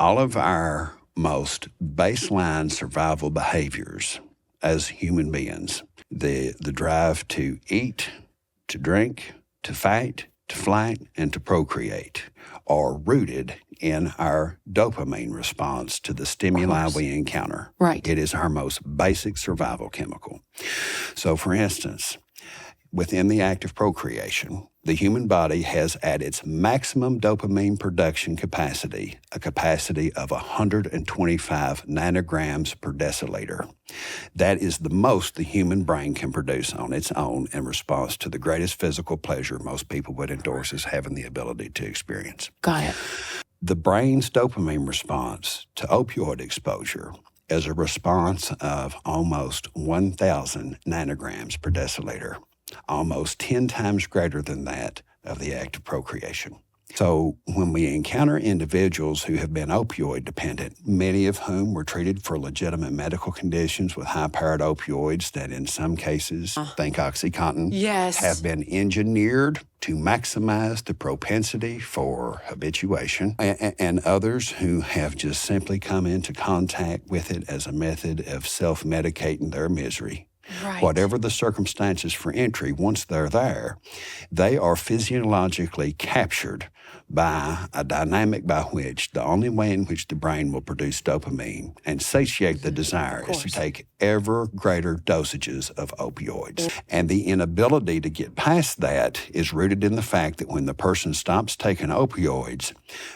all of our most baseline survival behaviors as human beings, the drive to eat, to drink, to fight, to flight, and to procreate, are rooted in our dopamine response to the stimuli we encounter. Right. It is our most basic survival chemical. So, for instance, within the act of procreation, the human body has at its maximum dopamine production capacity, a capacity of 125 nanograms per deciliter. That is the most the human brain can produce on its own in response to the greatest physical pleasure most people would endorse as having the ability to experience. Got it. The brain's dopamine response to opioid exposure is a response of almost 1,000 nanograms per deciliter, almost 10 times greater than that of the act of procreation. So when we encounter individuals who have been opioid dependent, many of whom were treated for legitimate medical conditions with high-powered opioids that in some cases, think OxyContin, Yes. have been engineered to maximize the propensity for habituation, and others who have just simply come into contact with it as a method of self-medicating their misery. Right. Whatever the circumstances for entry, once they're there, they are physiologically captured by a dynamic by which the only way in which the brain will produce dopamine and satiate the desire is to take ever greater dosages of opioids. And the inability to get past that is rooted in the fact that when the person stops taking opioids,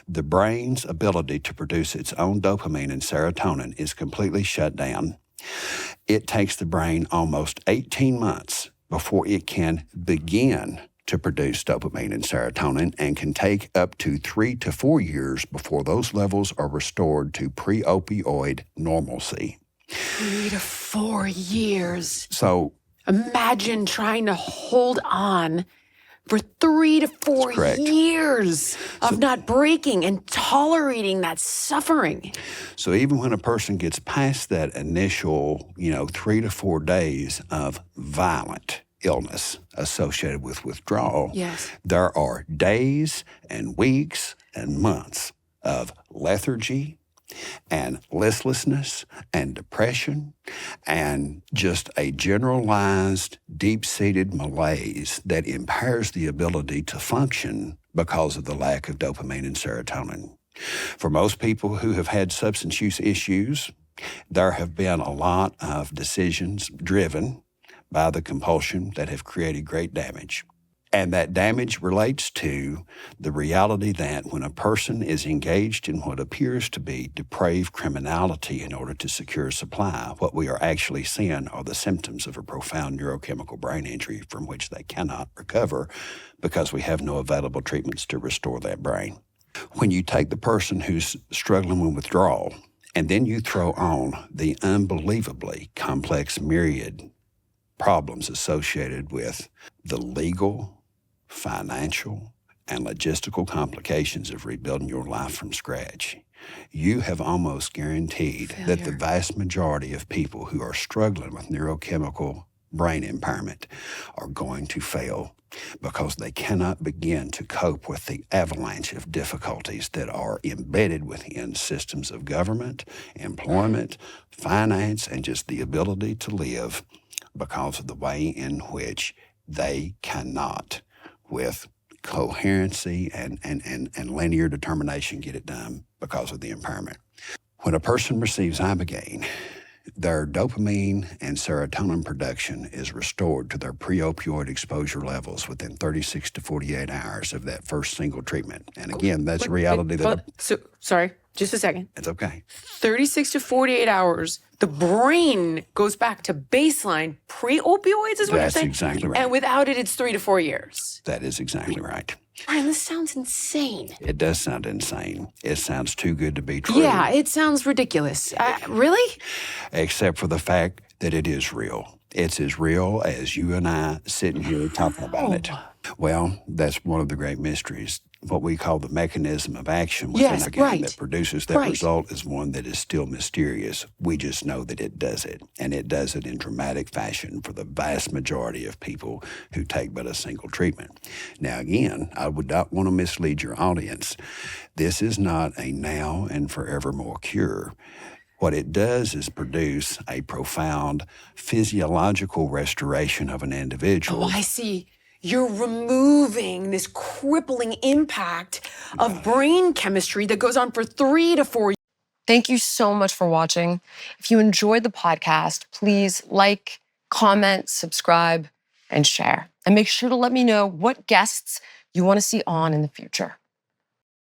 the brain's ability to produce its own dopamine and serotonin is completely shut down. It takes the brain almost 18 months before it can begin to produce dopamine and serotonin, and can take up to 3 to 4 years before those levels are restored to pre-opioid normalcy. 3 to 4 years. So imagine trying to hold on for 3 to 4 years of not breaking and tolerating that suffering. So even when a person gets past that initial, 3 to 4 days of violent illness associated with withdrawal, yes, there are days and weeks and months of lethargy and listlessness and depression and just a generalized, deep-seated malaise that impairs the ability to function because of the lack of dopamine and serotonin. For most people who have had substance use issues, there have been a lot of decisions driven by the compulsion that have created great damage. And that damage relates to the reality that when a person is engaged in what appears to be depraved criminality in order to secure supply, what we are actually seeing are the symptoms of a profound neurochemical brain injury from which they cannot recover because we have no available treatments to restore that brain. When you take the person who's struggling with withdrawal and then you throw on the unbelievably complex myriad problems associated with the legal, financial, and logistical complications of rebuilding your life from scratch, you have almost guaranteed that the vast majority of people who are struggling with neurochemical brain impairment are going to fail because they cannot begin to cope with the avalanche of difficulties that are embedded within systems of government, employment, finance, and just the ability to live because of the way in which they cannot, with coherency and linear determination, get it done because of the impairment. When a person receives Ibogaine, their dopamine and serotonin production is restored to their pre-opioid exposure levels within 36 to 48 hours of that first single treatment. And again, that's a reality sorry, just a second. It's okay. 36 to 48 hours, the brain goes back to baseline pre-opioids is what you're saying? That's exactly right. And without it, it's 3 to 4 years. That is exactly right. Brian, this sounds insane. It does sound insane. It sounds too good to be true. Yeah, it sounds ridiculous. Really? Except for the fact that it is real. It's as real as you and I sitting here talking about it. Well, that's one of the great mysteries what we call the mechanism of action within Ibogaine that produces that result is one that is still mysterious. We just know that it does it, and it does it in dramatic fashion for the vast majority of people who take but a single treatment. Now, again, I would not want to mislead your audience. This is not a now and forevermore cure. What it does is produce a profound physiological restoration of an individual. Oh, I see. You're removing this crippling impact of brain chemistry that goes on for 3 to 4 years. Thank you so much for watching. If you enjoyed the podcast, please like, comment, subscribe, and share. And make sure to let me know what guests you want to see on in the future.